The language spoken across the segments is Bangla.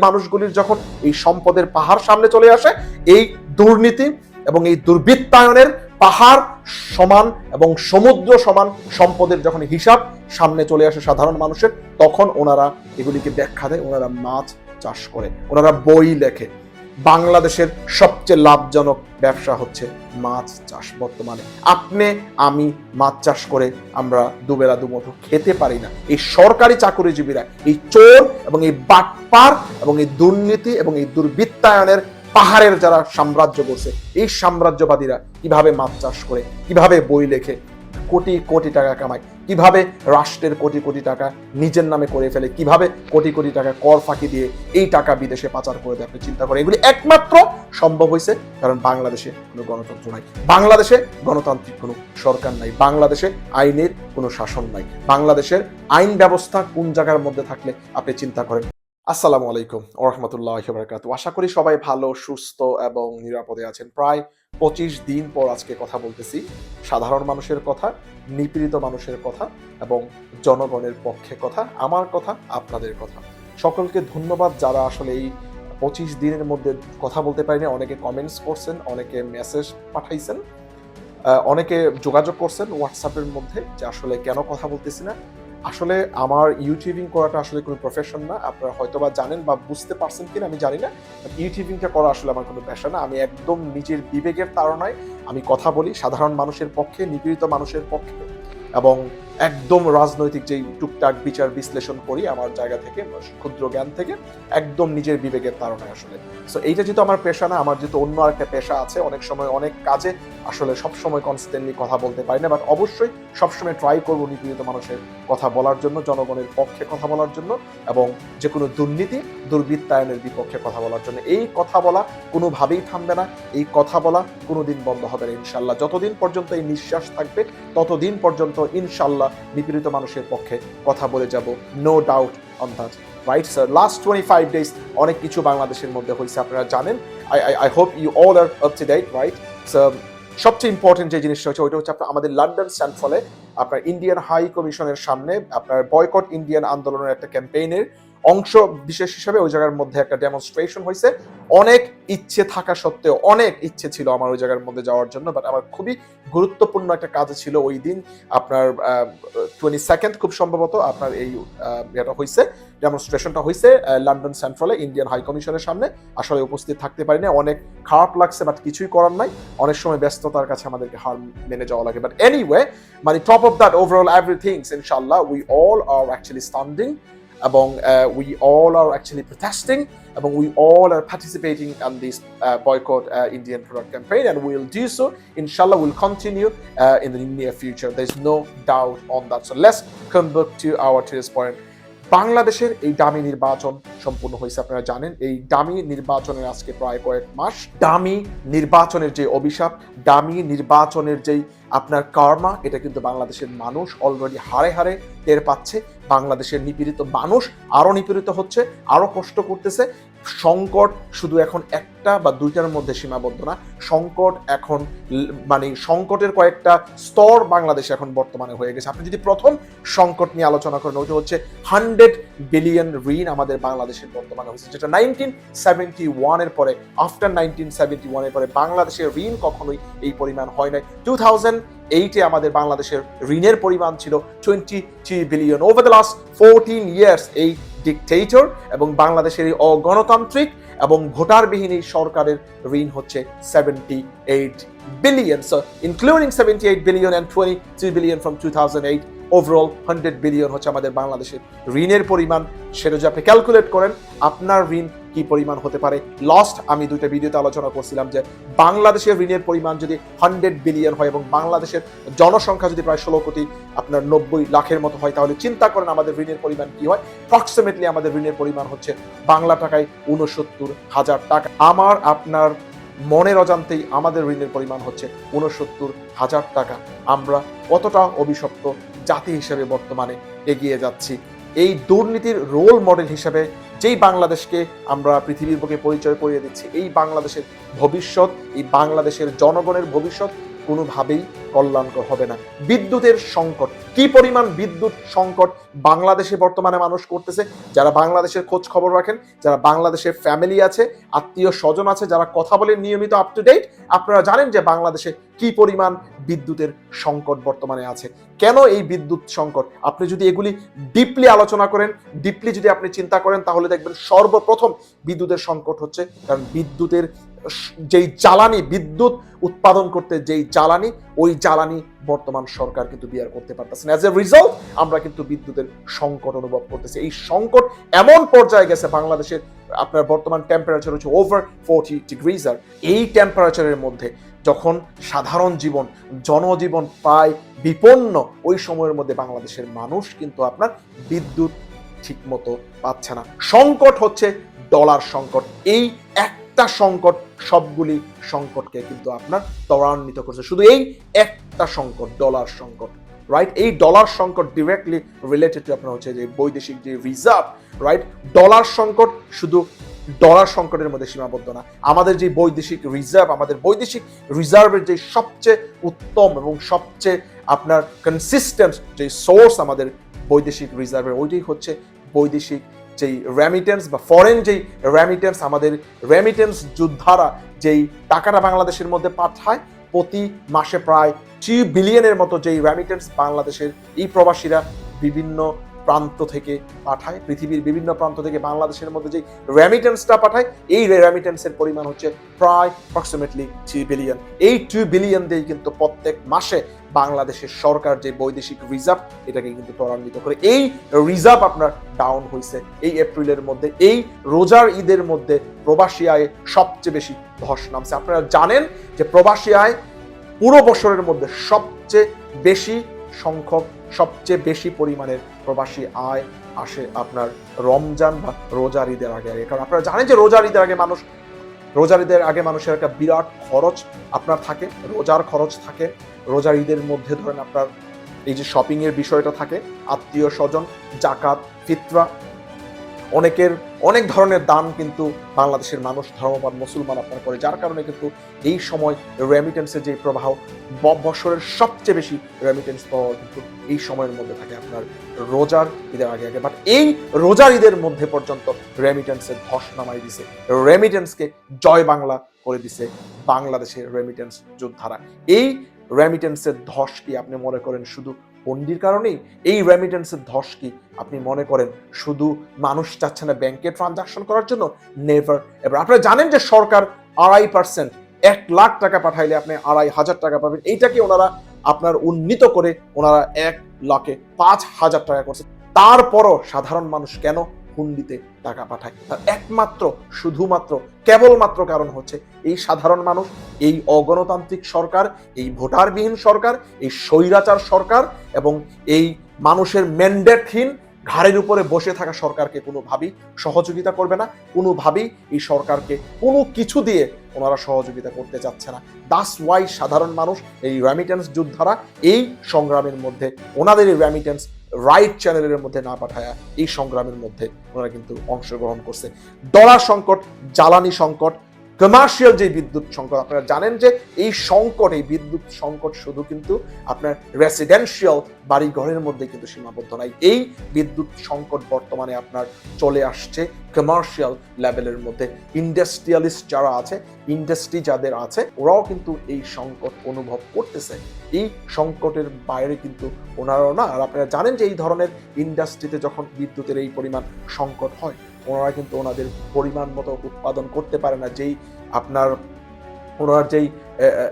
মানুষগুলির যখন এই সম্পদের পাহাড় সামনে চলে আসে, এই দুর্নীতি এবং এই দুর্বৃত্তায়নের পাহাড় সমান এবং সমুদ্র সমান সম্পদের যখন হিসাব সামনে চলে আসে সাধারণ মানুষের, তখন ওনারা এগুলিকে ব্যাখ্যা দেয়, ওনারা মাছ চাষ করে, ওনারা বই লেখে। বাংলাদেশের সবচেয়ে লাভজনক ব্যবসা হচ্ছে মাছ চাষ। বর্তমানে আপনি আমি মাছ চাষ করে আমরা দুবেলা দুমুঠো খেতে পারি না। এই সরকারি চাকরিজীবীরা, এই চোর এবং এই বাটপার এবং এই দুর্নীতি এবং এই দুর্বৃত্তায়নের পাহাড়ের যারা সাম্রাজ্য করছে, এই সাম্রাজ্যবাদীরা কিভাবে মাছ চাষ করে, কিভাবে বই লেখে, কোটি কোটি টাকা কামায়, কিভাবে রাষ্ট্রের কোটি কোটি টাকা নিজের নামে করে ফেলে, কিভাবে কোটি কোটি টাকা কর ফাঁকি দিয়ে এই টাকা বিদেশে পাচার করে দেয়, আপনি চিন্তা করেন। এগুলি একমাত্র সম্ভব হয়েছে কারণ বাংলাদেশে কোনো গণতন্ত্র নাই, বাংলাদেশে গণতান্ত্রিক কোনো সরকার নাই, বাংলাদেশে আইনের কোনো শাসন নাই, বাংলাদেশের আইন ব্যবস্থা কোন জায়গার মধ্যে থাকলে আপনি চিন্তা করেন। আসসালামু আলাইকুম ওয়া রাহমাতুল্লাহি ওয়া বারাকাতুহু। আশা করি সবাই ভালো, সুস্থ এবং নিরাপদে আছেন। প্রায় 25 দিন পর আজকে কথা বলতেছি, সাধারণ মানুষের কথা, নিপীড়িত মানুষের কথা এবং জনগণের পক্ষে কথা, আমার কথা, আপনাদের কথা। সকলকে ধন্যবাদ যারা আসলে এই 25 দিনের মধ্যে কথা বলতে পারিনি। অনেকে কমেন্টস করছেন, অনেকে মেসেজ পাঠাইছেন, অনেকে যোগাযোগ করছেন হোয়াটসঅ্যাপের মধ্যে যে আসলে কেন কথা বলতেছি না। আসলে আমার ইউটিউবিং করাটা আসলে কোনো প্রফেশন না, আপনারা হয়তোবা জানেন বা বুঝতে পারছেন কিনা আমি জানি না। ইউটিউবিংটা করা আসলে আমার কোনো পেশা না। আমি একদম নিজের বিবেকের তাড়নায় আমি কথা বলি সাধারণ মানুষের পক্ষে, নিপীড়িত মানুষের পক্ষে, এবং একদম রাজনৈতিক যেই টুকটাক বিচার বিশ্লেষণ করি আমার জায়গা থেকে, ক্ষুদ্র জ্ঞান থেকে, একদম নিজের বিবেকের তাড়নায় আসলে। সো এইটা যেহেতু আমার পেশা না, আমার যেহেতু অন্য আরেকটা পেশা আছে, অনেক সময় অনেক কাজে আসলে সবসময় কনস্ট্যান্টলি কথা বলতে পারি না, বাট অবশ্যই সবসময় ট্রাই করবো নিপীড়িত মানুষের কথা বলার জন্য, জনগণের পক্ষে কথা বলার জন্য, এবং যে কোনো দুর্নীতি দুর্বৃত্তায়নের বিপক্ষে কথা বলার জন্য। এই কথা বলা কোনোভাবেই থামবে না, এই কথা বলা কোনোদিন বন্ধ হবে না ইনশাল্লাহ। যতদিন পর্যন্ত এই নিঃশ্বাস থাকবে ততদিন পর্যন্ত ইনশাল্লাহ নিপীড়িত মানুষের পক্ষে কথা বলে যাব, no doubt on that. Right sir, last 25 days অনেক কিছু বাংলাদেশের মধ্যে হয়েছে, আপনারা জানেন। I hope you all are up to date, right? সবচেয়ে ইম্পর্টেন্ট যে জিনিসটা হচ্ছে ওইটা হচ্ছে আপনার আমাদের লন্ডন সেন্ট্রালে আপনার ইন্ডিয়ান হাই কমিশনের সামনে আপনার বয়কট ইন্ডিয়ান আন্দোলনের একটা ক্যাম্পেইনের অংশ বিশেষ হিসেবে ওই জায়গার মধ্যে একটা ডেমনস্ট্রেশন হয়েছে। অনেক ইচ্ছে থাকা সত্ত্বেও, অনেক ইচ্ছে ছিল আমার ওই জায়গার মধ্যে যাওয়ার জন্য, বাট আমার খুবই গুরুত্বপূর্ণ একটা কাজ ছিল ওই দিন। আপনার 22nd খুব সম্ভবত আপনার এই এটা হয়েছে, ডেমনস্ট্রেশনটা হয়েছে লন্ডন সেন্ট্রালে ইন্ডিয়ান হাই কমিশনের সামনে। আসলে উপস্থিত থাকতে পারিনি, অনেক খারাপ লাগছে, বাট কিছুই করার নাই। অনেক সময় ব্যস্ততার কাছে আমাদেরকে হার মেনে যাওয়া লাগে, বাট এনিওয়ে, মানে top of that overall everything, ইনশাআল্লাহ we all are actually standing এবং we all are actually protesting এবং we all are participating in this boycott Indian product campaign, and we will do so, inshallah. We'll continue in the near future, there's no doubt on that. So let's come back to our today's point. বাংলাদেশের এই ডামি নির্বাচন সম্পূর্ণ হয়েছে, আপনারা জানেন। এই ডামি নির্বাচনের আজকে প্রায় কয়েক মাস। ডামি নির্বাচনের যে অভিশাপ, ডামি নির্বাচনের যেই আপনার কার্মা, এটা কিন্তু বাংলাদেশের মানুষ অলরেডি হারে হারে টের পাচ্ছে। বাংলাদেশের নিপীড়িত মানুষ আরো নিপীড়িত হচ্ছে, আরো কষ্ট করতেছে। সংকট শুধু এখন একটা বা দুইটার মধ্যে সীমাবদ্ধ না, সংকট এখন মানে সংকটের কয়েকটা স্তর বাংলাদেশে এখন বর্তমানে হয়ে গেছে। আপনি যদি প্রথম সংকট নিয়ে আলোচনা করেন, ওইটা হচ্ছে 100 বিলিয়ন ঋণ আমাদের বাংলাদেশের বর্তমানে হয়েছে, যেটা 1971 এর পরে, আফটার 1971 এর পরে বাংলাদেশের ঋণ কখনোই এই পরিমাণ হয় নাই। 2008-এ আমাদের বাংলাদেশের ঋণের পরিমাণ ছিল 23 billion. Over the last 14 years এই ডিকটেটর এবং বাংলাদেশের এই অগণতান্ত্রিক এবং ভোটারবিহীন এই সরকারের ঋণ হচ্ছে 78 billion. So including 78 billion and 23 billion from 2008, overall 100 billion হচ্ছে আমাদের বাংলাদেশের ঋণের পরিমাণ। সেটা যদি আপনি ক্যালকুলেট করেন, আপনার ঋণ কি পরিমাণ হতে পারে। লাস্ট আমি দুইটা ভিডিওতে আলোচনা করছিলাম যে বাংলাদেশের ঋণের পরিমাণ যদি 100 বিলিয়ন হয় এবং বাংলাদেশের জনসংখ্যা যদি প্রায় 16 কোটি আপনার 90 লাখের মতো হয়, তাহলে চিন্তা করেন আমাদের ঋণের পরিমাণ কি হয়। অ্যাপ্রক্সিমেটলি আমাদের ঋণের পরিমাণ হচ্ছে বাংলা টাকায় 69,000 টাকা। আমার আপনার মনের অজান্তেই আমাদের ঋণের পরিমাণ হচ্ছে 69,000 টাকা। আমরা কতটা অভিশপ্ত জাতি হিসেবে বর্তমানে এগিয়ে যাচ্ছি। এই দুর্নীতির রোল মডেল হিসেবে যেই বাংলাদেশকে আমরা পৃথিবীর বুকে পরিচয় করিয়ে দিচ্ছি, এই বাংলাদেশের ভবিষ্যৎ, এই বাংলাদেশের জনগণের ভবিষ্যৎ কোনোভাবেই কল্যাণকর হবে না। বিদ্যুতের সংকট, কি পরিমাণ বিদ্যুৎ সংকট বাংলাদেশে বর্তমানে মানুষ করতেছে, যারা বাংলাদেশের খোঁজ খবর রাখেন, যারা বাংলাদেশের ফ্যামিলি আছে, আত্মীয় স্বজন আছে, যারা কথা বলেন নিয়মিত আপ টু ডেট, আপনারা জানেন যে বাংলাদেশে কি পরিমাণ বিদ্যুতের সংকট বর্তমানে আছে। কেন এই বিদ্যুৎ সংকট? আপনি যদি এগুলি ডিপলি আলোচনা করেন, ডিপলি যদি আপনি চিন্তা করেন, তাহলে দেখবেন সর্বপ্রথম বিদ্যুতের সংকট হচ্ছে, কারণ বিদ্যুতের যেই জ্বালানি, বিদ্যুৎ উৎপাদন করতে যেই জ্বালানি, ওই জ্বালানি বর্তমান সরকার কিন্তু বিয়ার করতে পারতেছে না। অ্যাজ এ রিজাল্ট আমরা কিন্তু বিদ্যুতের সংকট অনুভব করতেছি। এই সংকট এমন পর্যায়ে গেছে, বাংলাদেশের আপনার বর্তমান টেম্পারেচার হচ্ছে ওভার 40 ডিগ্রিজ। আর এই টেম্পারেচারের মধ্যে যখন সাধারণ জীবন, জনজীবন প্রায় বিপন্ন, ওই সময়ের মধ্যে বাংলাদেশের মানুষ কিন্তু আপনার বিদ্যুৎ ঠিক মতো পাচ্ছে না। সংকট হচ্ছে ডলার সংকট। এই একটা সংকট সবগুলি সংকটকে কিন্তু আপনার ত্বরান্বিত করছে। শুধু এই একটা সংকট, ডলার সংকট, রাইট? এই ডলার সংকট ডিরেক্টলি রিলেটেড টু আপনার হচ্ছে যে বৈদেশিক যে রিজার্ভ, রাইট? ডলার সংকট শুধু ডলার সংকটের মধ্যে সীমাবদ্ধ না। আমাদের যে বৈদেশিক রিজার্ভ, আমাদের বৈদেশিক রিজার্ভের যে সবচেয়ে উত্তম এবং সবচেয়ে আপনার কনসিস্টেন্ট যে সোর্স আমাদের বৈদেশিক রিজার্ভের, ওইটাই হচ্ছে বৈদেশিক যেই রেমিটেন্স বা ফরেন যেই রেমিটেন্স, আমাদের রেমিটেন্স যোদ্ধারা যেই টাকাটা বাংলাদেশের মধ্যে পাঠায়, প্রতি মাসে প্রায় 2 বিলিয়নের মতো যেই রেমিটেন্স বাংলাদেশের এই প্রবাসীরা বিভিন্ন প্রান্ত থেকে পাঠায়, পৃথিবীর বিভিন্ন প্রান্ত থেকে বাংলাদেশের মধ্যে যে রেমিটেন্সটা পাঠায়, এই রেমিটেন্সের পরিমাণ হচ্ছে প্রায় অ্যাপ্রক্সিমেটলি 2 বিলিয়ন। এই 2 বিলিয়ন দিয়ে কিন্তু প্রত্যেক মাসে বাংলাদেশের সরকার যে বৈদেশিক রিজার্ভ, এটাকে কিন্তু ত্বরান্বিত করে। এই রিজার্ভ আপনার ডাউন হয়েছে এই এপ্রিলের মধ্যে। এই রোজার ঈদের মধ্যে প্রবাসী আয়ে সবচেয়ে বেশি ধস নামছে। আপনারা জানেন যে প্রবাসী আয় পুরো বছরের মধ্যে সবচেয়ে বেশি সংখ্যক, সবচেয়ে বেশি পরিমাণের প্রবাসী আয় আসে আপনার রমজান বা রোজার ঈদের আগে আগে। কারণ আপনারা জানেন যে রোজার ঈদের আগে মানুষের একটা বিরাট খরচ আপনার থাকে, রোজার খরচ থাকে। রোজার ঈদের মধ্যে ধরেন আপনার এই যে শপিং এর বিষয়টা থাকে, আত্মীয় স্বজন, জাকাত, ফিতরা, অনেক ধরনের দান কিন্তু বাংলাদেশের মানুষ, ধর্মপান মুসলমান আপনার করে, যার কারণে কিন্তু এই সময় রেমিটেন্সের যে প্রবাহ, বছরের সবচেয়ে বেশি রেমিটেন্স পাওয়া কিন্তু এই সময়ের মধ্যে থাকে আপনার রোজার ঈদের আগে আগে। বাট এই রোজার ঈদের মধ্যে পর্যন্ত রেমিটেন্সের ধস নামাই দিছে, রেমিটেন্সকে জয় বাংলা করে দিছে বাংলাদেশের রেমিটেন্স যোদ্ধারা। এই রেমিটেন্সের ধস কি আপনি মনে করেন শুধু পন্ডির কারণেই? এই রেমিটেন্সের ধস কি আপনি মনে করেন শুধু মানুষ চাচ্ছে না ব্যাংকে ট্রানজাকশন করার জন্য? নেভার। এবার আপনারা জানেন যে সরকার 2.5%, 1 লাখ টাকা পাঠাইলে আপনি 2,500 টাকা পাবেন। এইটাকে ওনারা আপনার উন্নীত করে ওনারা 1,05,000 টাকা করছে। তারপরও সাধারণ মানুষ কেন হুন্ডিতে টাকা পাঠায়? তার একমাত্র, শুধুমাত্র, কেবলমাত্র কারণ হচ্ছে এই সাধারণ মানুষ, এই অগণতান্ত্রিক সরকার, এই ভোটারবিহীন সরকার, এই স্বৈরাচার সরকার এবং এই মানুষের ম্যান্ডেটহীন ঘাড়ের উপরে বসে থাকা সরকারকে কোনোভাবেই সহযোগিতা করবে না। কোনোভাবেই এই সরকারকে কোনো কিছু দিয়ে ওনারা সহযোগিতা করতে চাচ্ছে না। দ্যাটস ওয়াই সাধারণ মানুষ, এই রেমিটেন্স যোদ্ধারা এই সংগ্রামের মধ্যে, ওনাদের এই রেমিটেন্স রাইট চ্যানেলের মধ্যে না পাঠায়া এই সংগ্রামের মধ্যে ওনারা কিন্তু অংশগ্রহণ করছে। ডলার সংকট, জ্বালানি সংকট, কমার্শিয়াল যে বিদ্যুৎ সংকট, আপনারা জানেন যে এই সংকট, এই বিদ্যুৎ সংকট শুধু কিন্তু আপনার রেসিডেন্সিয়াল বাড়ি ঘরের মধ্যে কিন্তু সীমাবদ্ধ নাই। এই বিদ্যুৎ সংকট বর্তমানে আপনার চলে আসছে কমার্শিয়াল লেভেলের মধ্যে। ইন্ডাস্ট্রিয়ালিস্ট যারা আছে, ইন্ডাস্ট্রি যাদের আছে, ওরাও কিন্তু এই সংকট অনুভব করতেছে। এই সংকটের বাইরে কিন্তু ওনারাও না। আর আপনারা জানেন যে এই ধরনের ইন্ডাস্ট্রিতে যখন বিদ্যুতের এই পরিমাণ সংকট হয়, ওনারা কিন্তু ওনাদের পরিমাণ মতো উৎপাদন করতে পারে না। যেই আপনার ওনার যেই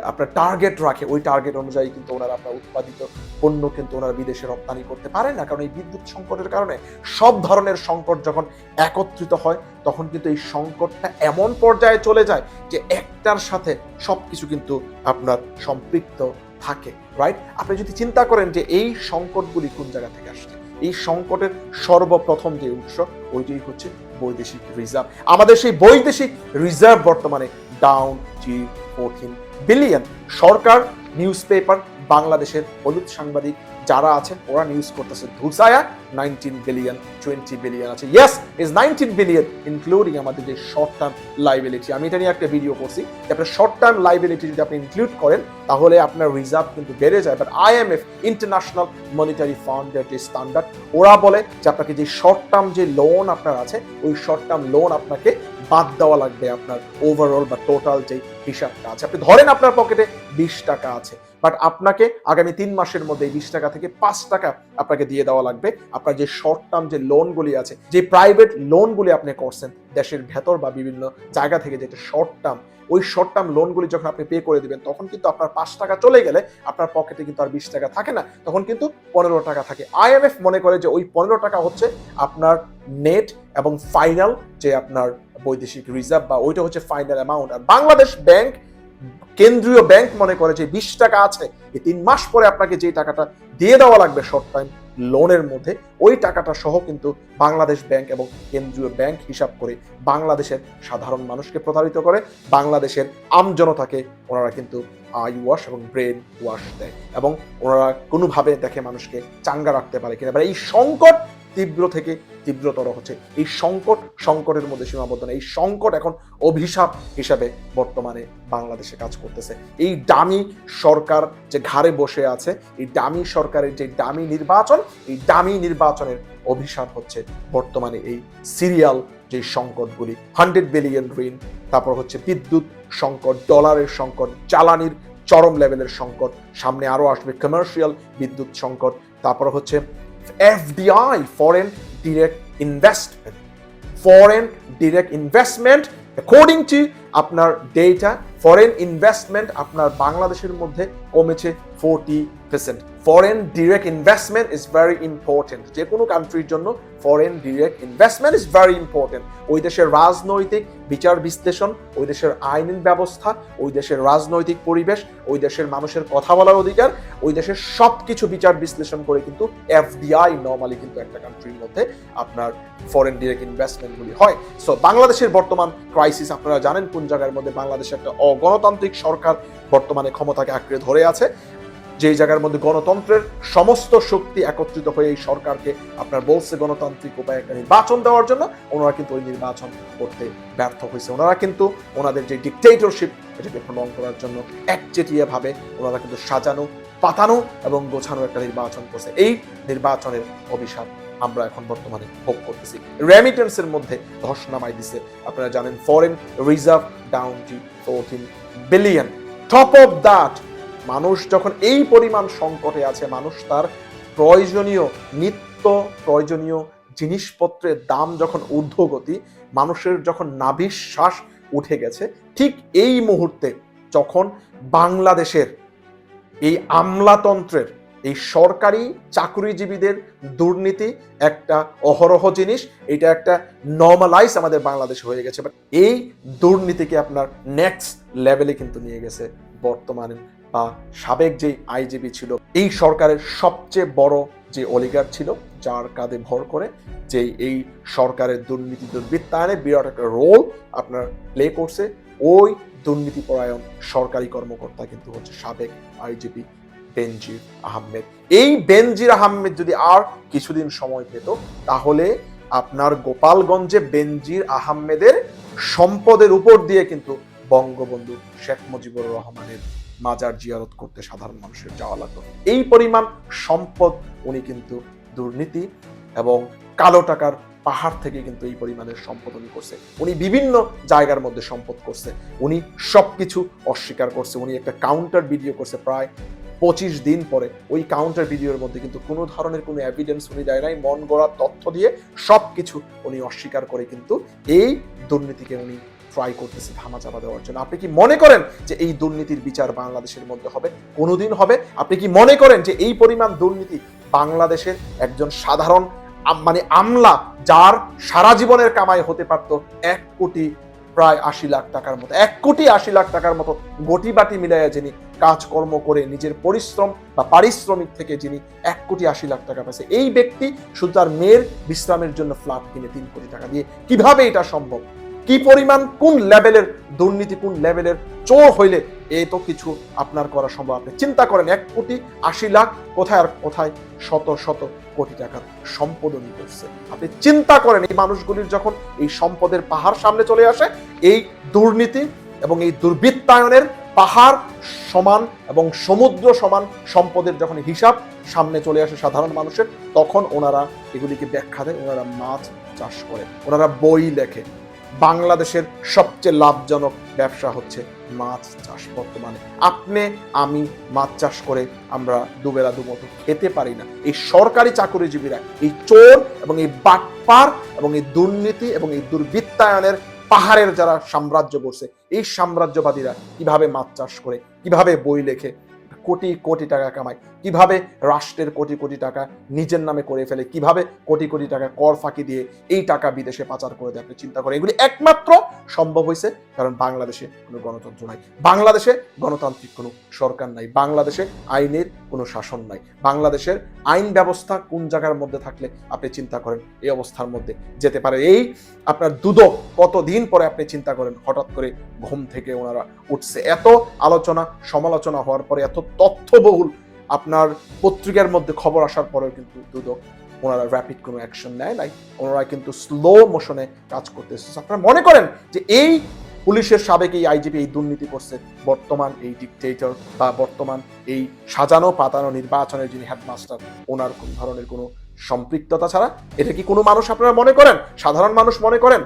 আপনার টার্গেট রাখে, ওই টার্গেট অনুযায়ী কিন্তু ওনারা আপনার উৎপাদিত পণ্য কিন্তু ওনারা বিদেশে রপ্তানি করতে পারে না। কারণ এই বিদ্যুৎ সংকটের কারণে সব ধরনের সংকট যখন একত্রিত হয়, তখন কিন্তু এই সংকটটা এমন পর্যায়ে চলে যায় যে একটার সাথে সবকিছু কিন্তু আপনার সম্পৃক্ত থাকে, রাইট? আপনি যদি চিন্তা করেন যে এই সংকটগুলি কোন জায়গা থেকে আসছে, এই সংকটের সর্বপ্রথম যে উৎস, ওইটাই হচ্ছে বৈদেশিক রিজার্ভ। আমাদের সেই বৈদেশিক রিজার্ভ বর্তমানে down to 14 billion. Sarkar, news paper, বাংলাদেশের হলুদ সাংবাদিক, যারা আছেন ওরা নিউজ করতেছে ধুসায়া 19 বিলিয়ন 20 বিলিয়ন আছে। ইয়েস, ইজ 19 বিলিয়ন ইনক্লুডিং আমাদের যে শর্ট টার্ম লাইবিলিটি। আমি এটা নিয়ে একটা ভিডিও করছি, আপনার শর্ট টার্ম লাইবিলিটি যদি আপনি ইনক্লুড করেন তাহলে আপনার রিজার্ভ কিন্তু বেড়ে যায়। বাট IMF, ইন্টারন্যাশনাল মনিটারি ফান্ডের যে স্ট্যান্ডার্ড, ওরা বলে যে আপনাকে যে শর্ট টার্ম যে লোন আপনার আছে ওই শর্ট টার্ম লোন আপনাকে বাদ দেওয়া লাগবে আপনার ওভারঅল বা টোটাল যে হিসাবটা আছে। আপনি ধরেন আপনার পকেটে 20 টাকা আছে, বাট আপনাকে আগামী 3 মাসের মধ্যে 20 টাকা থেকে 5 টাকা আপনাকে দিয়ে দেওয়া লাগবে আপনার যে শর্ট টার্ম যে লোনগুলি আছে, যে প্রাইভেট লোনগুলি আপনি করছেন দেশের ভেতর বা বিভিন্ন জায়গা থেকে, যেটা শর্ট টার্ম, ওই শর্ট টার্ম লোনগুলি যখন আপনি পে করে দিবেন তখন কিন্তু আপনার 5 টাকা চলে গেলে আপনার পকেটে কিন্তু আর 20 টাকা থাকে না, তখন কিন্তু 15 টাকা থাকে। IMF মনে করে যে ওই 15 টাকা হচ্ছে আপনার নেট এবং ফাইনাল যে আপনার বৈদেশিক রিজার্ভ, বা ওইটা হচ্ছে ফাইনাল অ্যামাউন্ট। আর বাংলাদেশ ব্যাংক, কেন্দ্রীয় ব্যাংক মনে করে যে 20 টাকা আছে, এই 3 মাস পরে আপনাকে যে টাকাটা দিয়ে দেওয়া লাগবে শর্ট টাইম লোনের মধ্যে, ওই টাকাটা সহ কিন্তু বাংলাদেশ ব্যাংক এবং কেন্দ্রীয় ব্যাংক হিসাব করে বাংলাদেশের সাধারণ মানুষকে প্রতারিত করে, বাংলাদেশের আমজনতাকে ওনারা কিন্তু আই ওয়াশ এবং ব্রেন ওয়াশ দেয়, এবং ওনারা কোনোভাবে দেখে মানুষকে চাঙ্গা রাখতে পারে কিনা। এই সংকট তীব্র থেকে তীব্রতর হচ্ছে। এই সংকটের মধ্যে সীমাবদ্ধ না, এই সংকট এখন অভিশাপ হিসাবে বর্তমানে বাংলাদেশে কাজ করতেছে। এই ডামি সরকার যে ঘাড়ে বসে আছে, এই ডামি সরকারের যে ডামি নির্বাচন, এই ডামি নির্বাচনের অভিশাপ হচ্ছে বর্তমানে এই সিরিয়াল যে সংকটগুলি, 100 বিলিয়ন ঋণ, তারপর হচ্ছে বিদ্যুৎ সংকট, ডলারের সংকট, জ্বালানির চরম লেভেলের সংকট, সামনে আরো আসবে কমার্শিয়াল বিদ্যুৎ সংকট, তারপর হচ্ছে FDI, foreign direct investment, according to আপনার ডেটা, ফরেন ইনভেস্টমেন্ট আপনার বাংলাদেশের মধ্যে কমেছে 40%। Foreign direct investment is very important, যে কোনো কান্ট্রির জন্য foreign direct investment is very important. ওই দেশের রাজনৈতিক বিচার বিশ্লেষণ, ওই দেশের আইন ব্যবস্থা, ওই দেশের রাজনৈতিক পরিবেশ, ওই দেশের মানুষের কথা বলার অধিকার, ওই দেশের সবকিছু বিচার বিশ্লেষণ করে কিন্তু FDI নরমালি কিন্তু একটা কান্ট্রির মধ্যে আপনার ফরেন ডিরেক্ট ইনভেস্টমেন্টগুলি হয়। সো বাংলাদেশের বর্তমান ক্রাইসিস আপনারা জানেন কোন জায়গার মধ্যে। বাংলাদেশে একটা অগণতান্ত্রিক সরকার বর্তমানে ক্ষমতাকে আঁকড়ে ধরে আছে, যেই জায়গার মধ্যে গণতন্ত্রের সমস্ত শক্তি একত্রিত হয়ে এই সরকারকে আপনার বলছে গণতান্ত্রিক উপায়ে একটা নির্বাচন দেওয়ার জন্য, ওনারা কিন্তু ওই নির্বাচন করতে ব্যর্থ হয়েছে। ওনারা কিন্তু ওনাদের যে ডিকটেটরশিপ এটাকে প্রমাণ করার জন্য একচেটিয়া ভাবে ওনারা কিন্তু সাজানো, পাতানো এবং গোছানো একটা নির্বাচন করছে। এই নির্বাচনের অভিশাপ আমরা এখন বর্তমানে ভোগ করতেছি। রেমিটেন্সের মধ্যে ধস নামাই দিছে, আপনারা জানেন foreign reserve down to 14 billion. Top of that, মানুষ যখন এই পরিমাণ সংকটে আছে, মানুষ তার নিত্য প্রয়োজনীয় জিনিসপত্রের দাম যখন ঊর্ধ্বগতি, মানুষের যখন নাভিশ্বাস উঠে গেছে, ঠিক এই মুহূর্তে যখন বাংলাদেশের এই আমলাতন্ত্রের, এই সরকারি চাকরিজীবীদের দুর্নীতি একটা অহরহ জিনিস, এটা একটা নর্মালাইজ আমাদের বাংলাদেশ হয়ে গেছে। বাট এই দুর্নীতিকে আপনার নেক্সট লেভেলে কিন্তু নিয়ে গেছে বর্তমানে বা সাবেক যে আইজিপি ছিল, এই সরকারের সবচেয়ে বড় যে অলিগার ছিল, যার কাঁধে ভর করে যে এই সরকারের দুর্নীতি দুর্বৃত্তায়নে বিরাট একটা রোল আপনার প্লে করছে, ওই দুর্নীতিপরায়ণ সরকারি কর্মকর্তা কিন্তু হচ্ছে সাবেক আইজিপি বেনজির আহমেদ। এই বেনজির আহমেদ যদি আর কিছুদিন সময় পেত, তাহলে আপনার গোপালগঞ্জে বেনজির আহমেদের সম্পদের উপর দিয়ে কিন্তু বঙ্গবন্ধু শেখ মুজিবুর রহমানের মাজার জিয়ারত করতে সাধারণ মানুষের যাওয়া লাগতো। এই পরিমাণ সম্পদ উনি কিন্তু দুর্নীতি এবং কালো টাকার পাহাড় থেকে কিন্তু এই পরিমাণের সম্পদ উনি করছে। উনি বিভিন্ন জায়গার মধ্যে সম্পদ করছে, উনি সবকিছু অস্বীকার করছে। উনি একটা কাউন্টার ভিডিও করছে প্রায় 25 দিন পরে, ওই কাউন্টার ভিডিওর মধ্যে কিন্তু কোনো ধরনের কোনো এভিডেন্স উনি দেয় নাই, মন গড়া তথ্য দিয়ে সবকিছু উনি অস্বীকার করে কিন্তু এই দুর্নীতিকে উনি ট্রাই করতেছে ধামাচাপা দেওয়ার জন্য। আপনি কি মনে করেন যে এই দুর্নীতির বিচার বাংলাদেশের মধ্যে হবে? কোনোদিন হবে? আপনি কি মনে করেন যে এই পরিমাণ দুর্নীতি বাংলাদেশের একজন সাধারণ আমলা, যার সারা জীবনের কামাই হতে পারত 1 কোটি প্রায় 80 লাখ টাকার মতো, 1 কোটি 80 লাখ টাকার মতো গটি বাটি মিলাইয়া যিনি কাজকর্ম করে নিজের পরিশ্রম বা পারিশ্রমিক থেকে যিনি 1 কোটি 80 লাখ টাকা পাইছে, এই ব্যক্তি শুধু তার মেয়ের বিশ্রামের জন্য ফ্ল্যাট কিনে 3 কোটি টাকা দিয়ে, কিভাবে এটা সম্ভব? কি পরিমাণ, কোন লেভেলের দুর্নীতি, কোন লেভেলের চোর হইলে এই তো কিছু আপনার করা সম্ভব। আপনি চিন্তা করেন 1,80,00,000 কোথায় আর কোথায় শত শত কোটি টাকার সম্পদনি করছে। আপনি চিন্তা করেন এই মানুষগুলির যখন এই সম্পদের পাহাড় সামনে চলে আসে, এই দুর্নীতি এবং এই দুর্বৃত্তায়নের পাহাড় সমান এবং সমুদ্র সমান সম্পদের যখন হিসাব সামনে চলে আসে সাধারণ মানুষের, তখন ওনারা এগুলিকে ব্যাখ্যা দেয়। ওনারা মাছ চাষ করে, ওনারা বই লেখে। বাংলাদেশের সবচেয়ে লাভজনক ব্যবসা হচ্ছে মাছ চাষ। বর্তমানে আপনি আমি মাছ চাষ করে আমরা দুবেলা দুমুঠো খেতে পারি না। এই সরকারি চাকরিজীবীরা, এই চোর এবং এই বাটপার এবং এই দুর্নীতি এবং এই দুর্বৃত্তায়নের পাহাড়ের যারা সাম্রাজ্য করছে, এই সাম্রাজ্যবাদীরা কিভাবে মাছ চাষ করে, কিভাবে বই লেখে, কোটি কোটি টাকা কামায়, কিভাবে রাষ্ট্রের কোটি কোটি টাকা নিজের নামে করে ফেলে, কিভাবে কোটি কোটি টাকা কর ফাঁকি দিয়ে এই টাকা বিদেশে পাচার করে দেয়। আপনি চিন্তা করেন, এগুলি একমাত্র সম্ভব হয়েছে কারণ বাংলাদেশে কোনো গণতন্ত্র নাই, বাংলাদেশে গণতান্ত্রিক কোনো সরকার নাই, বাংলাদেশে আইনের কোনো শাসন নাই। বাংলাদেশের আইন ব্যবস্থা কোন জায়গার মধ্যে থাকলে আপনি চিন্তা করেন এই অবস্থার মধ্যে যেতে পারে। এই আপনার দুদক কতদিন পরে আপনি চিন্তা করেন হঠাৎ করে ঘুম থেকে ওনারা উঠছে। এত আলোচনা সমালোচনা হওয়ার পরে, এত তথ্যবহুল আপনার পত্রিকার মধ্যে খবর আসার পরেও কিন্তু দুদক ওনারা র্যাপিড কোনো অ্যাকশন নেয় নাই। ওনারা কিন্তু স্লো মোশনে কাজ করতেছে। আপনারা মনে করেন যে এই পুলিশের সাবেক এই আইজিপি এই দুর্নীতি করছে, বর্তমান এই ডিকটেটর বা বর্তমান এই সাজানো পাতানো নির্বাচনের যিনি হেডমাস্টার, ওনার কোন ধরনের কোনো সম্পৃক্ততা ছাড়া? এটা কি কোনো মানুষ আপনারা মনে করেন, সাধারণ মানুষ মনে করেন?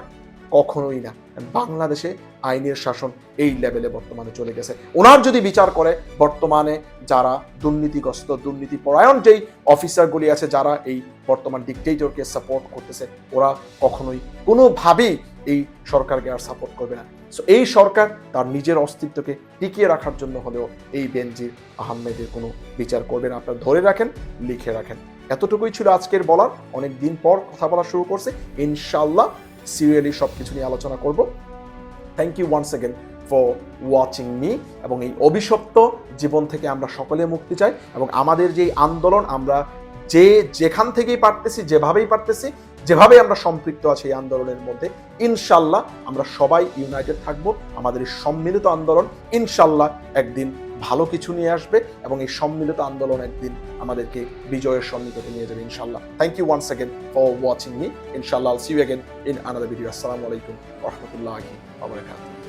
কখনোই না। বাংলাদেশে আইনের শাসন এই লেভেলে বর্তমানে চলে গেছে। ওনার যদি বিচার করে, বর্তমানে যারা দুর্নীতিগ্রস্ত দুর্নীতি পরায়ণ যেই অফিসারগুলি আছে, যারা এই বর্তমান ডিকটেটরকে সাপোর্ট করতেছে, ওরা কখনোই কোনোভাবেই এই সরকারকে আর সাপোর্ট করবে না। সো এই সরকার তার নিজের অস্তিত্বকে টিকিয়ে রাখার জন্য হলেও এই বেনজির আহমেদের কোনো বিচার করবে না। আপনারা ধরে রাখেন, লিখে রাখেন। এতটুকুই ছিল আজকের বলার। অনেক দিন পর কথা বলা শুরু করছে, ইনশাআল্লাহ সিরিয়ালি সবকিছু নিয়ে আলোচনা করব। Thank you once again for watching me. এবং এই অভিশপ্ত জীবন থেকে আমরা সকলে মুক্তি চাই, এবং আমাদের যে আন্দোলন, আমরা যেখান থেকেই পারতেছি, যেভাবেই পারতেছি, যেভাবে আমরা সম্পৃক্ত আছি এই আন্দোলনের মধ্যে, ইনশাল্লাহ আমরা সবাই ইউনাইটেড থাকব। আমাদের এই সম্মিলিত আন্দোলন ইনশাল্লাহ একদিন ভালো কিছু নিয়ে আসবে, এবং এই সম্মিলিত আন্দোলন একদিন আমাদেরকে বিজয়ের সন্নিকটে নিয়ে যাবে ইনশাল্লাহ। Thank you once again for watching me. ইনশাল্লাহ, I'll see you again in another video. Assalamu alaikum wa rahmatullahi wa barakatuh.